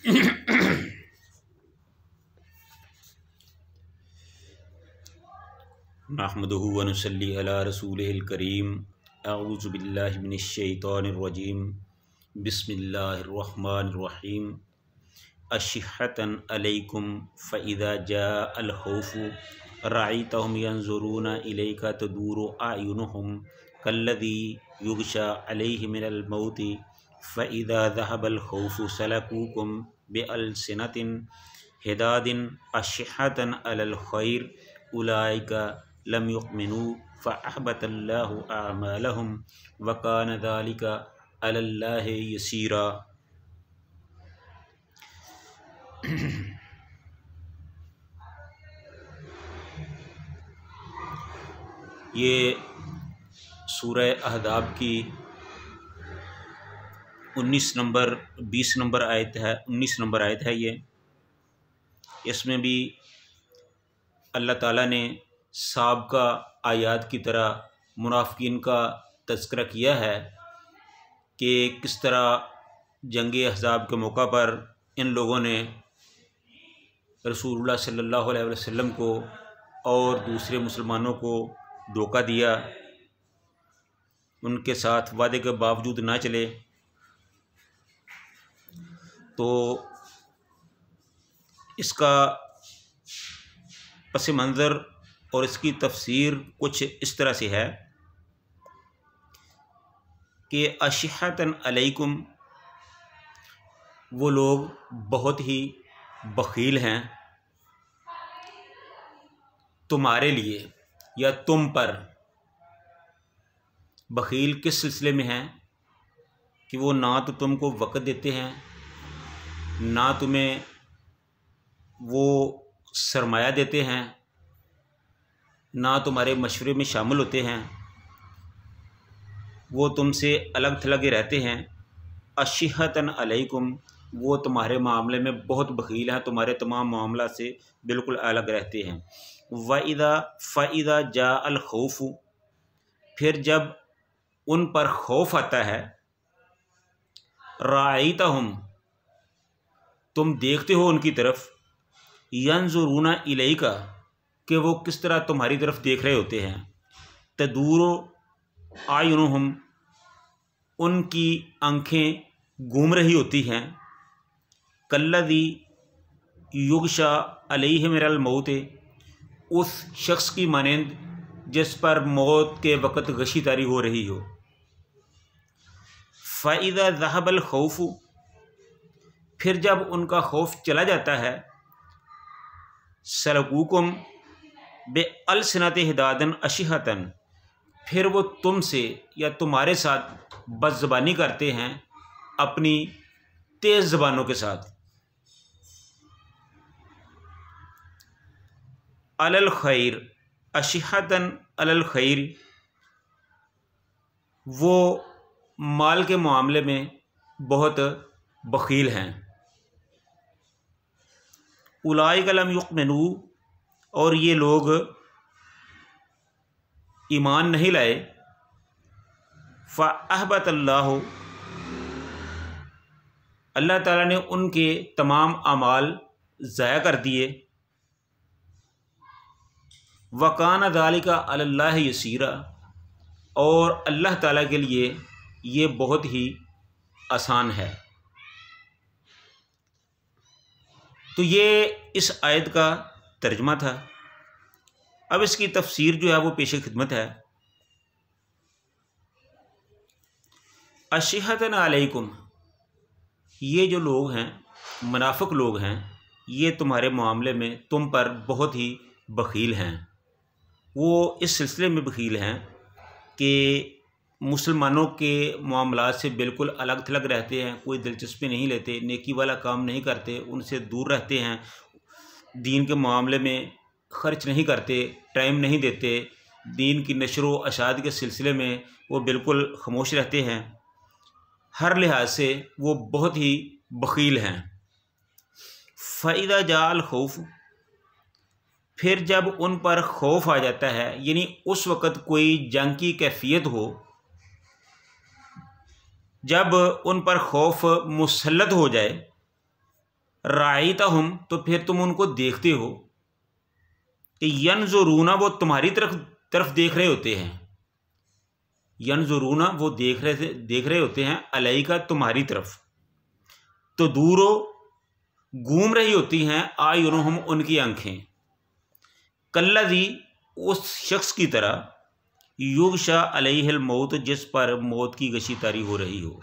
नहमदुहु व नुसल्ली अला रसूलिहिल करीम। अऊज़ु बिल्लाहि मिनश शैतानिर रजीम। बिस्मिल्लाहिर रहमानिर रहीम। अशिहतन अलैकुम फ़इज़ा जाअल खौफ़ु रअयतहुम यंज़ुरूना इलैका तदूरु अयुनुहुम कल्लज़ी युग़शा अलैहि मिनल मौति फ़इज़ा ज़हबल खौफ़ु सलकूकुम बिअल्सिनतिन हिदादिन अशिहतन अलल खैर उलाइका लम युमिनू फ़अहबतल्लाहु अअमालहुम व कान ज़ालिका अलल्लाहि यसीरा। ये सूरह अहज़ाब की 19 नंबर 20 नंबर आयत है, 19 नंबर आयत है ये। इसमें भी अल्लाह ताला ने साबिक़ा आयात की तरह मुनाफ़िकीन का तज़किरा किया है कि किस तरह जंग अहज़ाब के मौका पर इन लोगों ने रसूलुल्लाह सल्लल्लाहु अलैहि वसल्लम को और दूसरे मुसलमानों को धोखा दिया, उनके साथ वादे के बावजूद ना चले। तो इसका पस मंज़र और इसकी तफसीर कुछ इस तरह से है कि अशिहतन अलैकुम, वो लोग बहुत ही बख़ील हैं तुम्हारे लिए या तुम पर। बख़ील किस सिलसिले में हैं कि वो ना तो तुमको वक़्त देते हैं, ना तुम्हें वो सरमाया देते हैं, ना तुम्हारे मशवरे में शामिल होते हैं, वो तुमसे अलग थलग रहते हैं। अशिहतन अलैकुम, वो तुम्हारे मामले में बहुत बख़ील हैं, तुम्हारे तमाम मामला से बिल्कुल अलग रहते हैं। फ़इज़ा जाअल खौफ़ु, फिर जब उन पर खौफ आता है, राअयतहुम, तुम देखते हो उनकी तरफ, यंज़ुरूना इलैका, कि वो किस तरह तुम्हारी तरफ देख रहे होते हैं। तदूरु आयुनुहुम, उनकी आँखें घूम रही होती हैं। कल्लज़ी युग़शा अलैहि मिनल मौत, उस शख्स की मानंद जिस पर मौत के वक़्त गशीदारी हो रही हो। फ़इज़ा ज़हबल खौफ़ु, फिर जब उनका खौफ चला जाता है, सलकूकुम बिअल्सिनति हिदादन अशिहतन, फिर वो तुमसे या तुम्हारे साथ बदज़बानी करते हैं अपनी तेज़ ज़बानों के साथ। अलल खैर, अशिहतन अलल खैर, वो माल के मामले में बहुत बख़ील हैं। उलाइका लम युमिनू, और ये लोग ईमान नहीं लाए। फ़अहबतल्लाहु, अल्लाह ताला ने उनके तमाम अमाल ज़ाया कर दिए। वकान ज़ालिका अलल्लाहि यसीरा, और अल्लाह ताला के लिए ये बहुत ही आसान है। तो ये इस आयत का तर्जुमा था। अब इसकी तफसीर जो है वो पेश खिदमत है। अशिहतन अलैकुम, ये जो लोग हैं, मुनाफिक लोग हैं, ये तुम्हारे मामले में तुम पर बहुत ही बख़ील हैं। वो इस सिलसिले में बख़ील हैं कि मुसलमानों के मामलात से बिल्कुल अलग थलग रहते हैं, कोई दिलचस्पी नहीं लेते, नेकी वाला काम नहीं करते, उनसे दूर रहते हैं, दीन के मामले में ख़र्च नहीं करते, टाइम नहीं देते, दीन की नशर व अशात के सिलसिले में वो बिल्कुल खामोश रहते हैं। हर लिहाज से वो बहुत ही बख़ील हैं। फ़इज़ा जाअल खौफ़, फिर जब उन पर खौफ आ जाता है, यानी उस वक़्त कोई जंग की कैफियत हो, जब उन पर खौफ मुसल्लत हो जाए, राइतहुम, तो फिर तुम उनको देखते हो कि यनजुरूना, वो तुम्हारी तरफ देख रहे होते हैं। यनजुरूना, वो देख रहे होते हैं अलैका, तुम्हारी तरफ। तो दूरो, घूम रही होती हैं आयुनुहुम, उनकी आंखें। कल्लज़ी, उस शख्स की तरह, युगशा अलैहिल मौत, जिस पर मौत की गशीतारी हो रही हो।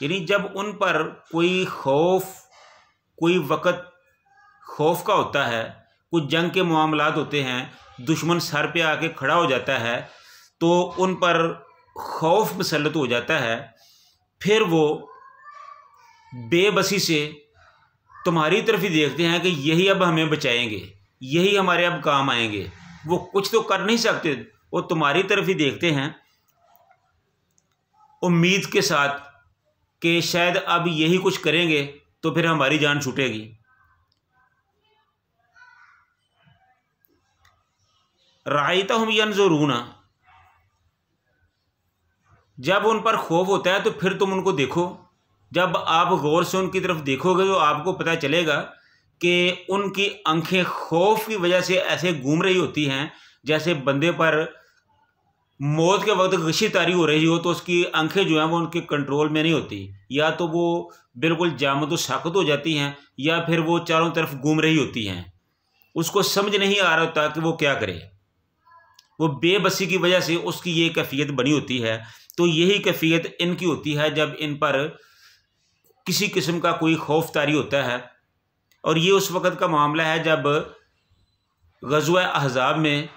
यानी जब उन पर कोई खौफ, कोई वक़्त खौफ का होता है, कुछ जंग के मामलात होते हैं, दुश्मन सर पे आके खड़ा हो जाता है, तो उन पर खौफ मुसल्लत हो जाता है, फिर वो बेबसी से तुम्हारी तरफ ही देखते हैं कि यही अब हमें बचाएंगे, यही हमारे अब काम आएंगे। वो कुछ तो कर नहीं सकते, वो तुम्हारी तरफ ही देखते हैं उम्मीद के साथ कि शायद अब यही कुछ करेंगे तो फिर हमारी जान छूटेगी। राइतहुम यनजुरूना, जब उन पर खौफ होता है तो फिर तुम उनको देखो। जब आप गौर से उनकी तरफ देखोगे तो आपको पता चलेगा कि उनकी आंखें खौफ की वजह से ऐसे घूम रही होती हैं जैसे बंदे पर मौत के वक्त गशी तारी हो रही हो, तो उसकी आंखें जो हैं वो उनके कंट्रोल में नहीं होती, या तो वो बिल्कुल जामद व साक़त हो जाती हैं, या फिर वो चारों तरफ घूम रही होती हैं। उसको समझ नहीं आ रहा होता कि वो क्या करे। वो बेबसी की वजह से उसकी ये कैफियत बनी होती है। तो यही कैफियत इनकी होती है जब इन पर किसी किस्म का कोई खौफ तारी होता है। और ये उस वक़्त का मामला है जब ग़ज़वा अहज़ाब में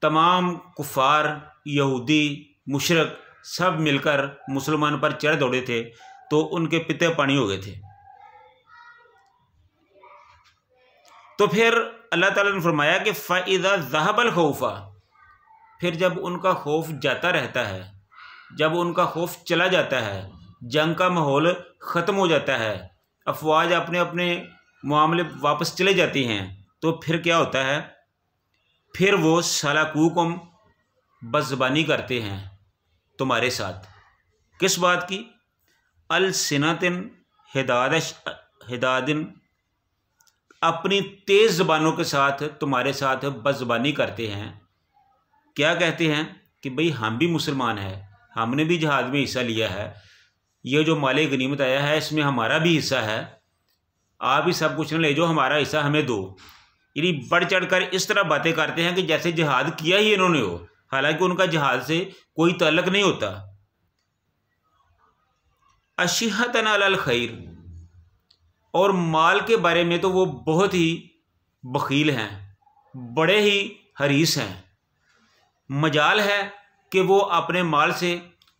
तमाम कुफ़ार, यहूदी, मुशरिक सब मिलकर मुसलमान पर चढ़ दौड़े थे, तो उनके पिते पानी हो गए थे। तो फिर अल्लाह ताला ने फरमाया कि फ़इज़ा ज़हबल खौफ़ा, फिर जब उनका खौफ जाता रहता है, जब उनका खौफ चला जाता है, जंग का माहौल ख़त्म हो जाता है, अफवाज अपने अपने मामले वापस चले जाती हैं, तो फिर क्या होता है? फिर वो सलाकूकुम, बज़बानी करते हैं तुम्हारे साथ। किस बात की? अलसिनतिन हिदादिन, अपनी तेज़ ज़बानों के साथ तुम्हारे साथ बज़बानी करते हैं। क्या कहते हैं कि भाई हम भी मुसलमान हैं, हमने भी जहाद में हिस्सा लिया है, ये जो माले गनीमत आया है इसमें हमारा भी हिस्सा है, आप ही सब कुछ न ले जो, हमारा हिस्सा हमें दो। यानी बढ़ चढ़ कर इस तरह बातें करते हैं कि जैसे जिहाद किया ही इन्होंने हो, हालांकि उनका जिहाद से कोई ताल्लुक नहीं होता। अशिहतन अलल खैर, और माल के बारे में तो वो बहुत ही बखील हैं, बड़े ही हरीस हैं। मजाल है कि वो अपने माल से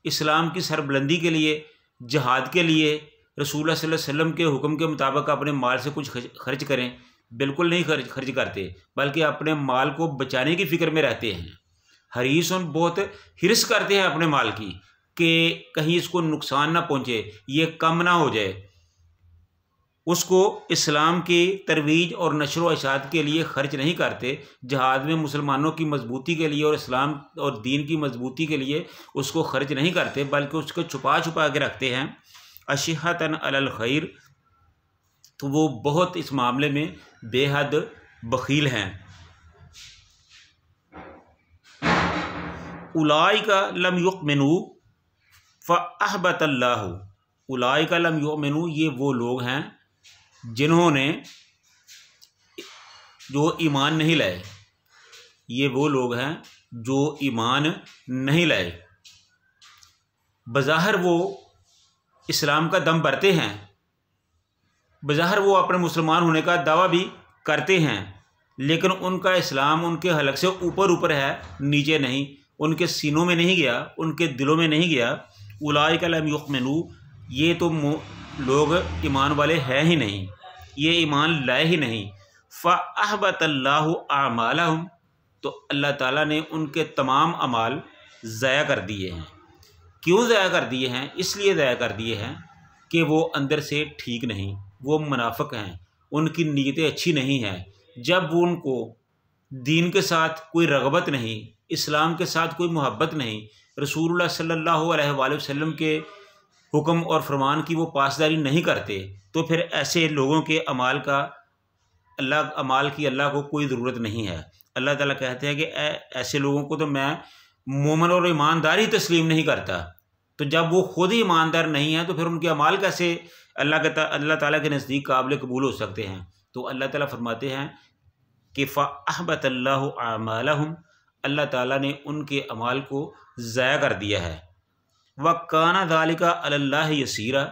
इस्लाम की सरबुलंदी के लिए, जिहाद के लिए, रसूलुल्लाह सल्लल्लाहु अलैहि वसल्लम के हुक्म के मुताबिक अपने माल से कुछ खर्च करें। बिल्कुल नहीं खर्च करते, बल्कि अपने माल को बचाने की फ़िक्र में रहते हैं। हरीस बहुत हिर्स करते हैं अपने माल की कि कहीं इसको नुकसान ना पहुँचे, ये कम ना हो जाए। उसको इस्लाम की तरवीज और नशर व इशाअत के लिए ख़र्च नहीं करते, जहाद में मुसलमानों की मजबूती के लिए और इस्लाम और दीन की मजबूती के लिए उसको ख़र्च नहीं करते, बल्कि उसको छुपा छुपा के रखते हैं। अशिहतन अलल खैर, तो वो बहुत इस मामले में बेहद बखील हैं। उलाइका लम युमिनू फ़अहबतल्लाहु, उलाइका लम युमिनू, ये वो लोग हैं जिन्होंने जो ईमान नहीं लाए, ये वो लोग हैं जो ईमान नहीं लाए। बज़ाहिर वो इस्लाम का दम भरते हैं, बज़ाहिर वो अपने मुसलमान होने का दावा भी करते हैं, लेकिन उनका इस्लाम उनके हलक से ऊपर ऊपर है, नीचे नहीं, उनके सीनों में नहीं गया, उनके दिलों में नहीं गया। उलाइका लम युमिनू, ये तो लोग ईमान वाले हैं ही नहीं, ये ईमान लाए ही नहीं। फ़अहबतल्लाहु अमालहुम, तो अल्लाह ताला ने उनके तमाम अमाल ज़ाया कर दिए हैं। क्यों ज़ाया कर दिए हैं? इसलिए ज़ाया कर दिए हैं कि वो अंदर से ठीक नहीं, वो मुनाफिक हैं, उनकी नीयतें अच्छी नहीं हैं। जब वो उनको दीन के साथ कोई रग़बत नहीं, इस्लाम के साथ कोई मोहब्बत नहीं, रसूलुल्लाह सल्लल्लाहु अलैहि वसल्लम के हुक्म और फरमान की वो पासदारी नहीं करते, तो फिर ऐसे लोगों के अमाल की अल्लाह को कोई ज़रूरत नहीं है। अल्लाह ताला कहते हैं कि ऐसे लोगों को तो मैं मोमिन और ईमानदार ही तस्लीम नहीं करता। तो जब वो खुद ही ईमानदार नहीं है तो फिर उनके अमाल कैसे अल्लाह ताला के नज़दीक काबिल कबूल हो सकते हैं। तो अल्लाह ताला फरमाते हैं कि फ़अहबतल्लाहु अमालहुम, अल्लाह ताला ने उनके अमाल को ज़ाया कर दिया है। व काना ज़ालिका अलल्लाहि यसीरा,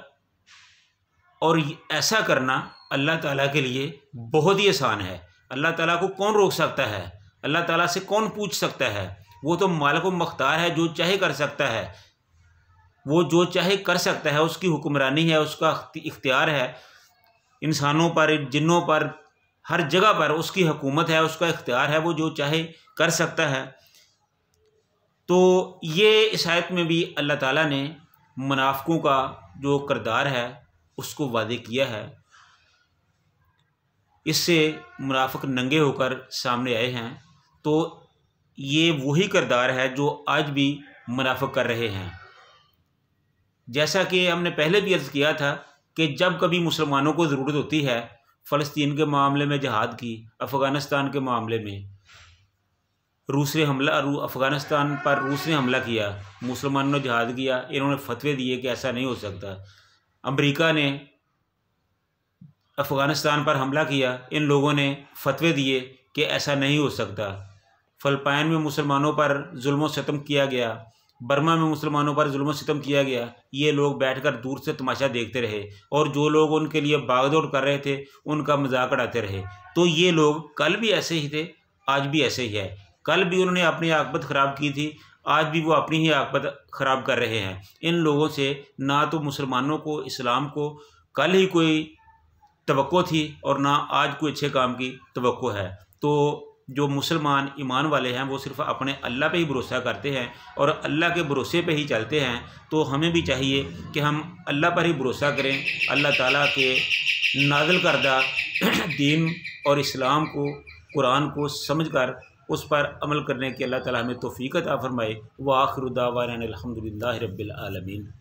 और ऐसा करना अल्लाह ताला के लिए बहुत ही आसान है। अल्लाह ताला को कौन रोक सकता है, अल्लाह ताला से कौन पूछ सकता है। वो तो मालिक व मुख्तार है, जो चाहे कर सकता है, वो जो चाहे कर सकता है, उसकी हुक्मरानी है, उसका इख्तियार है। इंसानों पर, जिन्नों पर, हर जगह पर उसकी हुकूमत है, उसका इख्तियार है, वो जो चाहे कर सकता है। तो ये इस आयत में भी अल्लाह ताला ने मुनाफिकों का जो किरदार है उसको वादे किया है। इससे मुनाफिक नंगे होकर सामने आए हैं। तो ये वही किरदार है जो आज भी मुनाफिक कर रहे हैं। जैसा कि हमने पहले भी अर्ज़ किया था कि जब कभी मुसलमानों को ज़रूरत होती है, फ़लस्तीन के मामले में जिहाद की, अफ़गानिस्तान के मामले में अफ़गानिस्तान पर रूस ने हमला किया, मुसलमानों ने जिहाद किया, इन्होंने फतवे दिए कि ऐसा नहीं हो सकता। अमेरिका ने अफ़गानिस्तान पर हमला किया, इन लोगों ने फतवे दिए कि ऐसा नहीं हो सकता। फ़िलिपाइन में मुसलमानों पर जुल्म सितम किया गया, बर्मा में मुसलमानों पर जुल्म सितम किया गया। ये लोग बैठकर दूर से तमाशा देखते रहे और जो लोग उनके लिए भागदौड़ कर रहे थे उनका मजाक उड़ाते रहे। तो ये लोग कल भी ऐसे ही थे, आज भी ऐसे ही है। कल भी उन्होंने अपनी आकबत ख़राब की थी, आज भी वो अपनी ही आकबत ख़राब कर रहे हैं। इन लोगों से ना तो मुसलमानों को, इस्लाम को कल ही कोई तवक्को थी और ना आज कोई अच्छे काम की तवक्को है। तो जो मुसलमान ईमान वाले हैं वो सिर्फ़ अपने अल्लाह पे ही भरोसा करते हैं और अल्लाह के भरोसे पे ही चलते हैं। तो हमें भी चाहिए कि हम अल्लाह पर ही भरोसा करें, अल्लाह ताला के नाज़िल करदा दीन और इस्लाम को, कुरान को समझकर उस पर अमल करने की अल्लाह ताला हमें तौफ़ीक़ अता फ़रमाए। व आखिरु दावाना अनिल हम्दुलिल्लाहि रब्बिल आलमीन।